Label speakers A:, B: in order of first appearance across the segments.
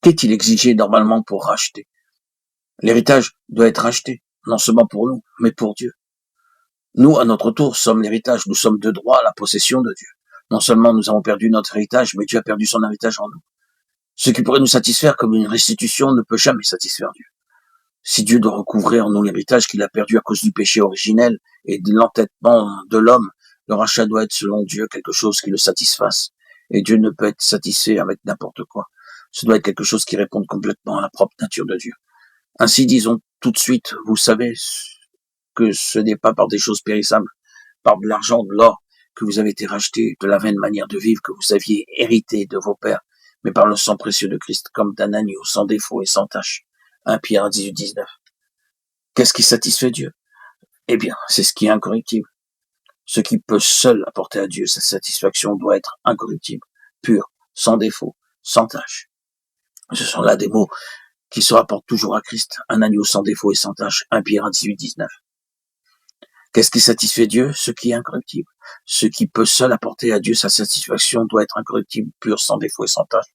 A: Qu'est-il exigé normalement pour racheter? L'héritage doit être racheté, non seulement pour nous, mais pour Dieu. Nous, à notre tour, sommes l'héritage, nous sommes de droit à la possession de Dieu. Non seulement nous avons perdu notre héritage, mais Dieu a perdu son héritage en nous. Ce qui pourrait nous satisfaire comme une restitution ne peut jamais satisfaire Dieu. Si Dieu doit recouvrer en nous l'héritage qu'il a perdu à cause du péché originel et de l'entêtement de l'homme, le rachat doit être selon Dieu quelque chose qui le satisfasse. Et Dieu ne peut être satisfait avec n'importe quoi. Ce doit être quelque chose qui réponde complètement à la propre nature de Dieu. Ainsi, disons tout de suite, vous savez que ce n'est pas par des choses périssables, par de l'argent, de l'or, que vous avez été racheté, de la vaine manière de vivre que vous aviez hérité de vos pères, mais par le sang précieux de Christ, comme d'un agneau sans défaut et sans tache. 1 Pierre 18, 19. Qu'est-ce qui satisfait Dieu? Eh bien, c'est ce qui est incorruptible. Ce qui peut seul apporter à Dieu sa satisfaction doit être incorruptible, pur, sans défaut, sans tache. Ce sont là des mots qui se rapportent toujours à Christ, un agneau sans défaut et sans tache. 1 Pierre 18, 19. Qu'est-ce qui satisfait Dieu? Ce qui est incorruptible. Ce qui peut seul apporter à Dieu sa satisfaction doit être incorruptible, pur, sans défaut et sans tache.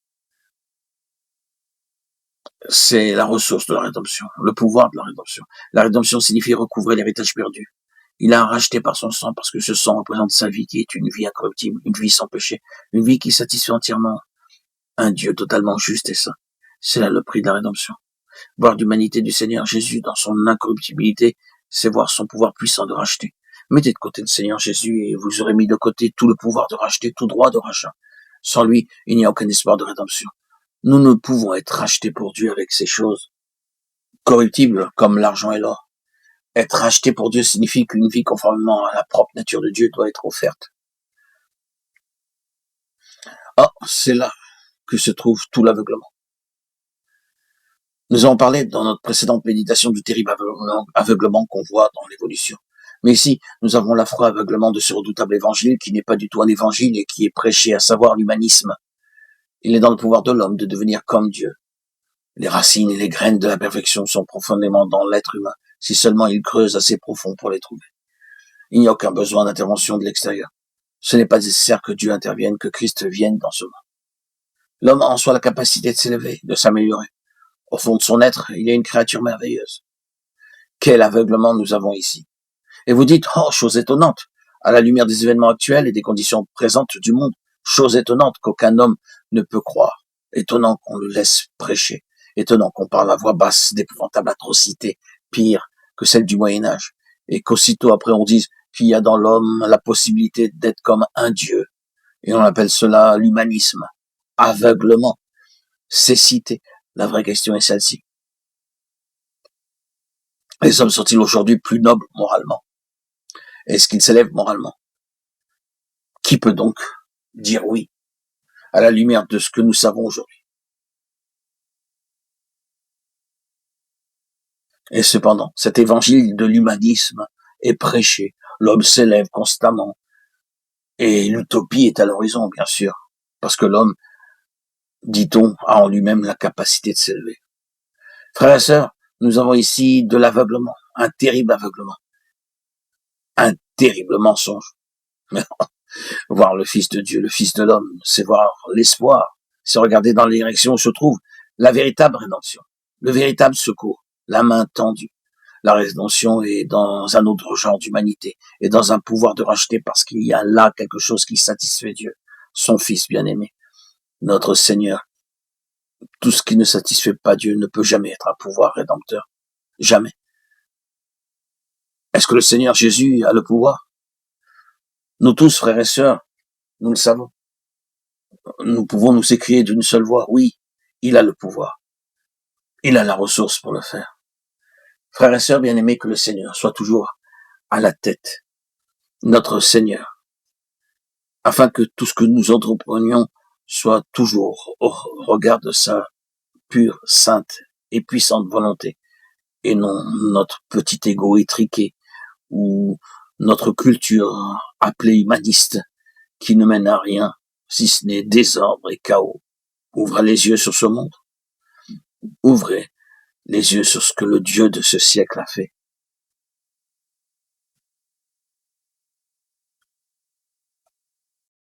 A: C'est la ressource de la rédemption, le pouvoir de la rédemption. La rédemption signifie recouvrer l'héritage perdu. Il a racheté par son sang, parce que ce sang représente sa vie qui est une vie incorruptible, une vie sans péché, une vie qui satisfait entièrement un Dieu totalement juste et saint. C'est là le prix de la rédemption. Voir l'humanité du Seigneur Jésus dans son incorruptibilité, c'est voir son pouvoir puissant de racheter. Mettez de côté le Seigneur Jésus et vous aurez mis de côté tout le pouvoir de racheter, tout droit de rachat. Sans lui, il n'y a aucun espoir de rédemption. Nous ne pouvons être rachetés pour Dieu avec ces choses corruptibles comme l'argent et l'or. Être racheté pour Dieu signifie qu'une vie conformément à la propre nature de Dieu doit être offerte. Ah, c'est là que se trouve tout l'aveuglement. Nous avons parlé dans notre précédente méditation du terrible aveuglement qu'on voit dans l'évolution. Mais ici, nous avons l'affreux aveuglement de ce redoutable évangile qui n'est pas du tout un évangile et qui est prêché, à savoir l'humanisme. Il est dans le pouvoir de l'homme de devenir comme Dieu. Les racines et les graines de la perfection sont profondément dans l'être humain, si seulement il creuse assez profond pour les trouver. Il n'y a aucun besoin d'intervention de l'extérieur. Ce n'est pas nécessaire que Dieu intervienne, que Christ vienne dans ce monde. L'homme a en soi la capacité de s'élever, de s'améliorer. Au fond de son être, il est une créature merveilleuse. Quel aveuglement nous avons ici. Et vous dites, oh, chose étonnante, à la lumière des événements actuels et des conditions présentes du monde, chose étonnante qu'aucun homme ne peut croire. Étonnant qu'on le laisse prêcher. Étonnant qu'on parle à voix basse d'épouvantables atrocités, pires que celles du Moyen-Âge. Et qu'aussitôt après on dise qu'il y a dans l'homme la possibilité d'être comme un Dieu. Et on appelle cela l'humanisme. Aveuglement. Cécité. La vraie question est celle-ci. Les hommes sont-ils aujourd'hui plus nobles moralement? Est-ce qu'ils s'élèvent moralement? Qui peut donc dire oui à la lumière de ce que nous savons aujourd'hui? Et cependant, cet évangile de l'humanisme est prêché. L'homme s'élève constamment. Et l'utopie est à l'horizon, bien sûr. Parce que l'homme, dit-on, a en lui-même la capacité de s'élever. Frères et sœurs, nous avons ici de l'aveuglement, un terrible aveuglement, un terrible mensonge. Voir le Fils de Dieu, le Fils de l'homme, c'est voir l'espoir, c'est regarder dans les directions où se trouve la véritable rédemption, le véritable secours, la main tendue. La rédemption est dans un autre genre d'humanité et dans un pouvoir de racheter parce qu'il y a là quelque chose qui satisfait Dieu, son Fils bien-aimé, notre Seigneur. Tout ce qui ne satisfait pas Dieu ne peut jamais être un pouvoir rédempteur. Jamais. Est-ce que le Seigneur Jésus a le pouvoir? Nous tous, frères et sœurs, nous le savons. Nous pouvons nous s'écrier d'une seule voix. Oui, il a le pouvoir. Il a la ressource pour le faire. Frères et sœurs bien-aimés, que le Seigneur soit toujours à la tête. Notre Seigneur. Afin que tout ce que nous entreprenions soit toujours au regard de sa pure, sainte et puissante volonté. Et non notre petit égo étriqué ou notre culture appelée humaniste qui ne mène à rien si ce n'est désordre et chaos. Ouvrez les yeux sur ce monde. Ouvrez les yeux sur ce que le Dieu de ce siècle a fait.